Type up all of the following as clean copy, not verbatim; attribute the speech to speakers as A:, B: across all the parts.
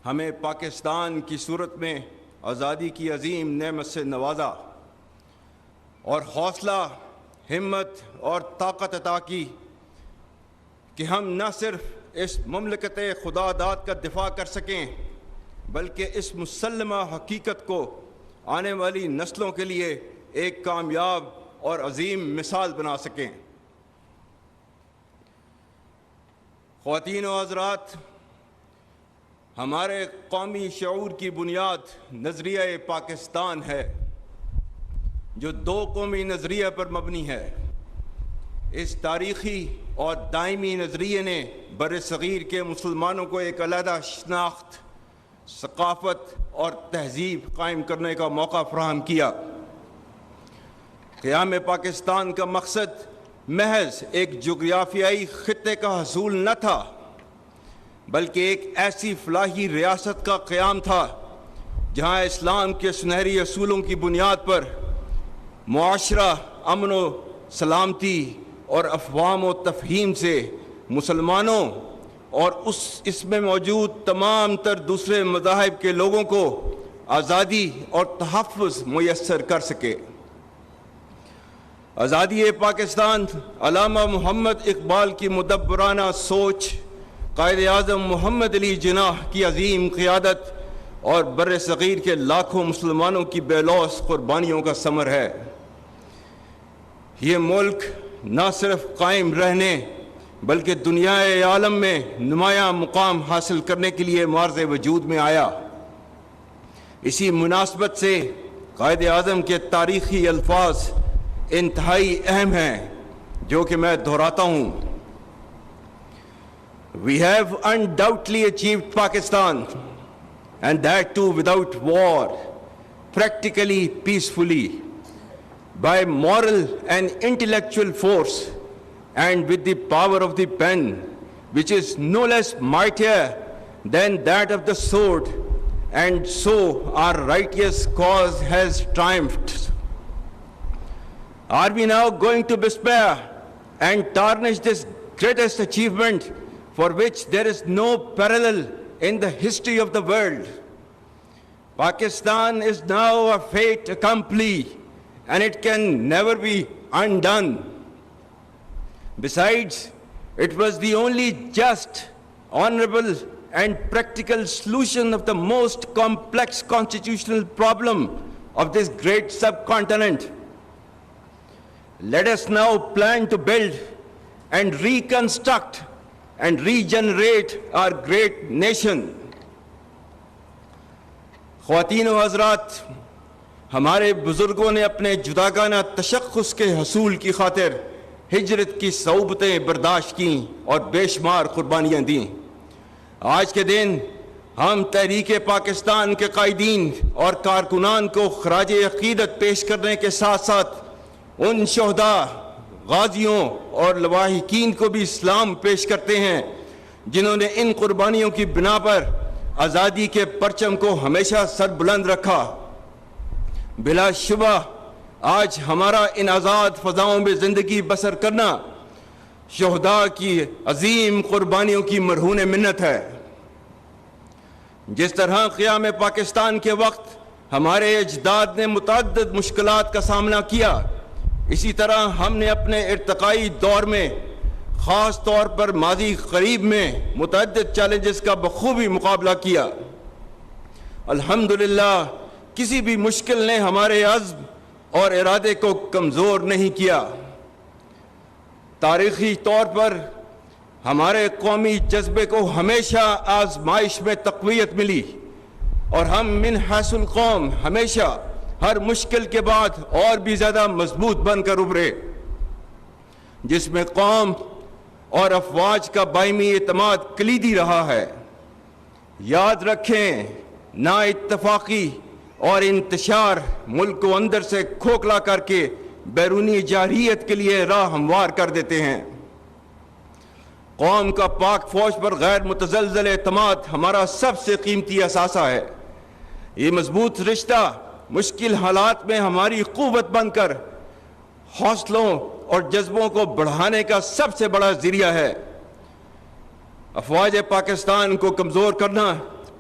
A: ہمیں پاکستان کی صورت میں آزادی کی عظیم نعمت سے نوازا اور حوصلہ، ہمت اور طاقت عطا کی کہ ہم نہ صرف اس مملکت خدا داد کا دفاع کر سکیں بلکہ اس مسلمہ حقیقت کو آنے والی نسلوں کے لیے ایک کامیاب اور عظیم مثال بنا سکیں۔ خواتین و حضرات، ہمارے قومی شعور کی بنیاد نظریہ پاکستان ہے جو دو قومی نظریہ پر مبنی ہے۔ اس تاریخی اور دائمی نظریے نے بر صغیر کے مسلمانوں کو ایک علیحدہ شناخت، ثقافت اور تہذیب قائم کرنے کا موقع فراہم کیا۔ قیام پاکستان کا مقصد محض ایک جغرافیائی خطے کا حصول نہ تھا بلکہ ایک ایسی فلاحی ریاست کا قیام تھا جہاں اسلام کے سنہری اصولوں کی بنیاد پر معاشرہ امن و سلامتی اور افہام و تفہیم سے مسلمانوں اور اس میں موجود تمام تر دوسرے مذاہب کے لوگوں کو آزادی اور تحفظ میسر کر سکے۔ آزادی پاکستان علامہ محمد اقبال کی مدبرانہ سوچ، قائد اعظم محمد علی جناح کی عظیم قیادت اور بر صغیر کے لاکھوں مسلمانوں کی بے لوث قربانیوں کا ثمر ہے۔ یہ ملک نہ صرف قائم رہنے بلکہ دنیا عالم میں نمایاں مقام حاصل کرنے کے لیے معرض وجود میں آیا۔ اسی مناسبت سے قائد اعظم کے تاریخی الفاظ انتہائی اہم ہیں جو کہ میں دہراتا ہوں۔ We have undoubtedly achieved Pakistan, and that too without war, practically peacefully, by moral and intellectual force, and with the power of the pen, which is no less mightier than that of the sword, and so our righteous cause has triumphed. Are we now going to despair and tarnish this greatest achievement for which there is no parallel in the history of the world? Pakistan is now a fait accompli, and it can never be undone. Besides, it was the only just, honorable, and practical solution of the most complex constitutional problem of this great subcontinent. Let us now plan to build and reconstruct and regenerate our great nation. خواتین و حضرات، ہمارے بزرگوں نے اپنے جداگانہ تشخص کے حصول کی خاطر ہجرت کی صعوبتیں برداشت کیں اور بے شمار قربانیاں دیں۔ آج کے دن ہم تحریک پاکستان کے قائدین اور کارکنان کو خراج عقیدت پیش کرنے کے ساتھ ساتھ ان شہداء، غازیوں اور لواحقین کو بھی سلام پیش کرتے ہیں جنہوں نے ان قربانیوں کی بنا پر آزادی کے پرچم کو ہمیشہ سر بلند رکھا۔ بلا شبہ آج ہمارا ان آزاد فضاؤں میں زندگی بسر کرنا شہداء کی عظیم قربانیوں کی مرہون منت ہے۔ جس طرح قیام پاکستان کے وقت ہمارے اجداد نے متعدد مشکلات کا سامنا کیا، اسی طرح ہم نے اپنے ارتقائی دور میں خاص طور پر ماضی قریب میں متعدد چیلنجز کا بخوبی مقابلہ کیا۔ الحمدللہ کسی بھی مشکل نے ہمارے عزم اور ارادے کو کمزور نہیں کیا۔ تاریخی طور پر ہمارے قومی جذبے کو ہمیشہ آزمائش میں تقویت ملی اور ہم من حیث القوم ہمیشہ ہر مشکل کے بعد اور بھی زیادہ مضبوط بن کر ابھرے، جس میں قوم اور افواج کا باہمی اعتماد کلیدی رہا ہے۔ یاد رکھیں، نا اتفاقی اور انتشار ملک کو اندر سے کھوکھلا کر کے بیرونی جارحیت کے لیے راہ ہموار کر دیتے ہیں۔ قوم کا پاک فوج پر غیر متزلزل اعتماد ہمارا سب سے قیمتی اثاثہ ہے۔ یہ مضبوط رشتہ مشکل حالات میں ہماری قوت بن کر حوصلوں اور جذبوں کو بڑھانے کا سب سے بڑا ذریعہ ہے۔ افواج پاکستان کو کمزور کرنا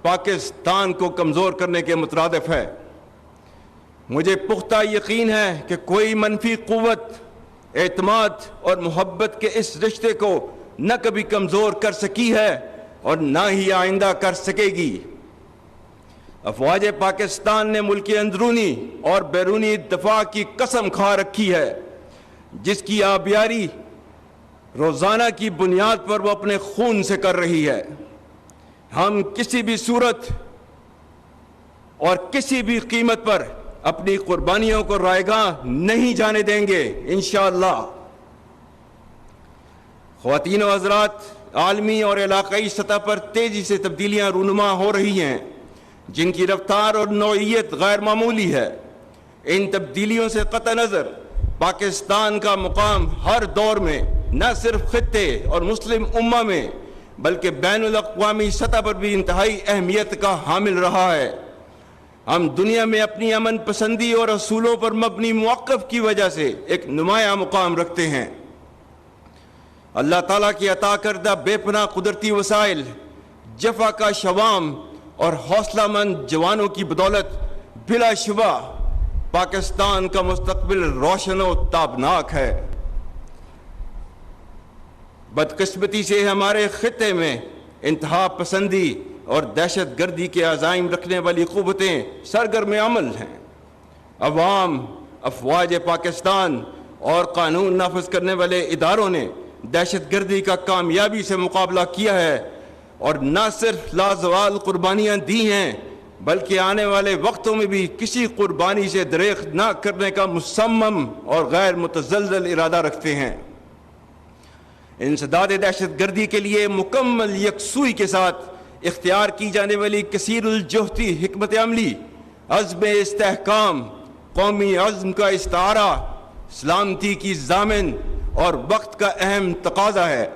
A: پاکستان کو کمزور کرنے کے مترادف ہے۔ مجھے پختہ یقین ہے کہ کوئی منفی قوت اعتماد اور محبت کے اس رشتے کو نہ کبھی کمزور کر سکی ہے اور نہ ہی آئندہ کر سکے گی۔ افواج پاکستان نے ملک اندرونی اور بیرونی دفاع کی قسم کھا رکھی ہے، جس کی آبیاری روزانہ کی بنیاد پر وہ اپنے خون سے کر رہی ہے۔ ہم کسی بھی صورت اور کسی بھی قیمت پر اپنی قربانیوں کو رائیگاں نہیں جانے دیں گے انشاءاللہ۔ خواتین و حضرات، عالمی اور علاقائی سطح پر تیزی سے تبدیلیاں رونما ہو رہی ہیں، جن کی رفتار اور نوعیت غیر معمولی ہے۔ ان تبدیلیوں سے قطع نظر پاکستان کا مقام ہر دور میں نہ صرف خطے اور مسلم امہ میں بلکہ بین الاقوامی سطح پر بھی انتہائی اہمیت کا حامل رہا ہے۔ ہم دنیا میں اپنی امن پسندی اور اصولوں پر مبنی موقف کی وجہ سے ایک نمایاں مقام رکھتے ہیں۔ اللہ تعالیٰ کی عطا کردہ بے پناہ قدرتی وسائل، جفا کا شوام اور حوصلہ مند جوانوں کی بدولت بلا شبہ پاکستان کا مستقبل روشن و تابناک ہے۔ بدقسمتی سے ہمارے خطے میں انتہا پسندی اور دہشت گردی کے عزائم رکھنے والی قوتیں سرگرم عمل ہیں۔ عوام، افواج پاکستان اور قانون نافذ کرنے ادارے اداروں نے دہشت گردی کا کامیابی سے مقابلہ کیا ہے اور نہ صرف لازوال قربانیاں دی ہیں بلکہ آنے والے وقتوں میں بھی کسی قربانی سے دریغ نہ کرنے کا مصمم اور غیر متزلزل ارادہ رکھتے ہیں۔ انسداد دہشت گردی کے لیے مکمل یکسوئی کے ساتھ اختیار کی جانے والی کثیر الجہتی حکمت عملی، عزم استحکام، قومی عزم کا استعارہ، سلامتی کی ضامن اور وقت کا اہم تقاضا ہے۔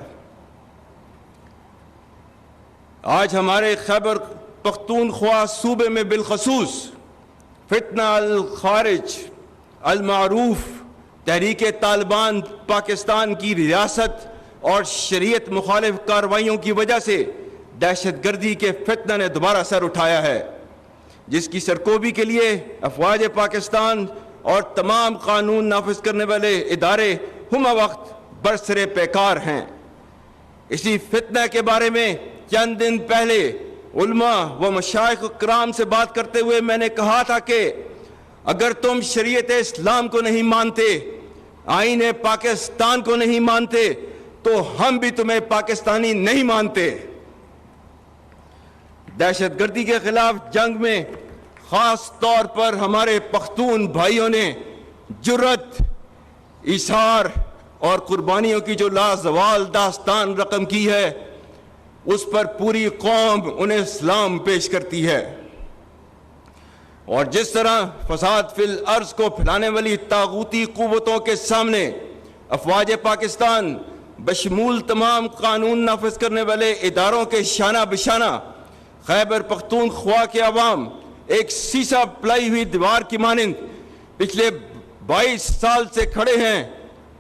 A: آج ہمارے خیبر پختونخوا صوبے میں بالخصوص فتنہ الخارج المعروف تحریک طالبان پاکستان کی ریاست اور شریعت مخالف کارروائیوں کی وجہ سے دہشت گردی کے فتنہ نے دوبارہ سر اٹھایا ہے، جس کی سرکوبی کے لیے افواج پاکستان اور تمام قانون نافذ کرنے والے ادارے ہمہ وقت برسر پیکار ہیں۔ اسی فتنہ کے بارے میں چند دن پہلے علماء و مشائخ کرام سے بات کرتے ہوئے میں نے کہا تھا کہ اگر تم شریعت اسلام کو نہیں مانتے، آئین پاکستان کو نہیں مانتے، تو ہم بھی تمہیں پاکستانی نہیں مانتے۔ دہشت گردی کے خلاف جنگ میں خاص طور پر ہمارے پختون بھائیوں نے جرأت، ایثار اور قربانیوں کی جو لازوال داستان رقم کی ہے، اس پر پوری قوم انہیں سلام پیش کرتی ہے۔ اور جس طرح فساد فی الارض کو پھیلانے والی طاغوتی قوتوں کے سامنے افواج پاکستان بشمول تمام قانون نافذ کرنے والے اداروں کے شانہ بشانہ خیبر پختونخوا کے عوام ایک سیسا پلائی ہوئی دیوار کی مانند پچھلے 22 سال سے کھڑے ہیں،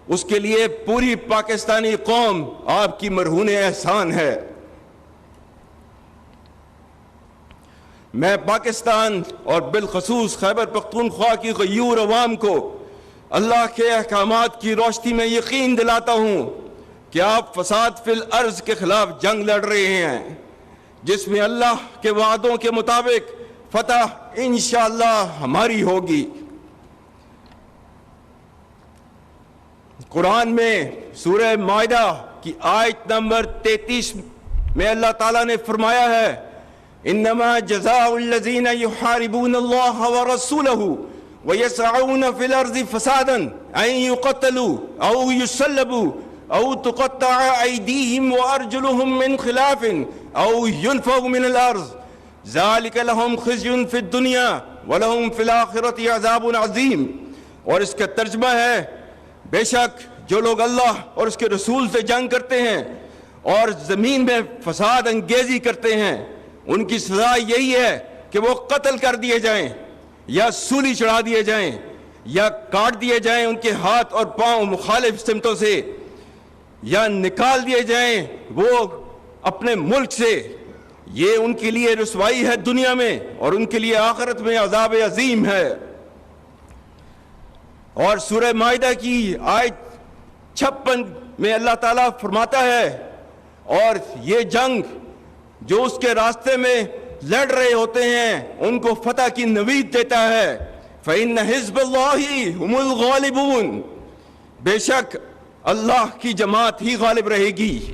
A: اس کے لیے پوری پاکستانی قوم آپ کی مرہون احسان ہے۔ میں پاکستان اور بالخصوص خیبر پختونخوا کی غیور عوام کو اللہ کے احکامات کی روشنی میں یقین دلاتا ہوں کہ آپ فساد فی الارض کے خلاف جنگ لڑ رہے ہیں، جس میں اللہ کے وعدوں کے مطابق فتح انشاءاللہ ہماری ہوگی۔ قرآن میں سورہ مائدہ کی آیت نمبر 33 میں اللہ تعالیٰ نے فرمایا ہے، انما جزاء الذین یحاربون اللہ ورسولہ ویسعون فی الارض فسادا ان یقتلوا او یسلبوا او تقطع ایدیہم وارجلہم من خلاف او ينفوا من الارض ذلك لهم خزي في الدنيا ولهم في الآخرة عذاب عظیم۔ اور اس کا ترجمہ ہے، بے شک جو لوگ اللہ اور اس کے رسول سے جنگ کرتے ہیں اور زمین میں فساد انگیزی کرتے ہیں، ان کی سزا یہی ہے کہ وہ قتل کر دیے جائیں یا سولی چڑھا دیے جائیں یا کاٹ دیے جائیں ان کے ہاتھ اور پاؤں مخالف سمتوں سے، یا نکال دیے جائیں وہ اپنے ملک سے، یہ ان کے لیے رسوائی ہے دنیا میں اور ان کے لیے آخرت میں عذاب عظیم ہے۔ اور سورہ مائدہ کی آیت 56 میں اللہ تعالیٰ فرماتا ہے، اور یہ جنگ جو اس کے راستے میں لڑ رہے ہوتے ہیں ان کو فتح کی نوید دیتا ہے، فَإِنَّ حِزْبَ اللَّهِ هُمُ الْغَالِبُونَ، بے شک اللہ کی جماعت ہی غالب رہے گی۔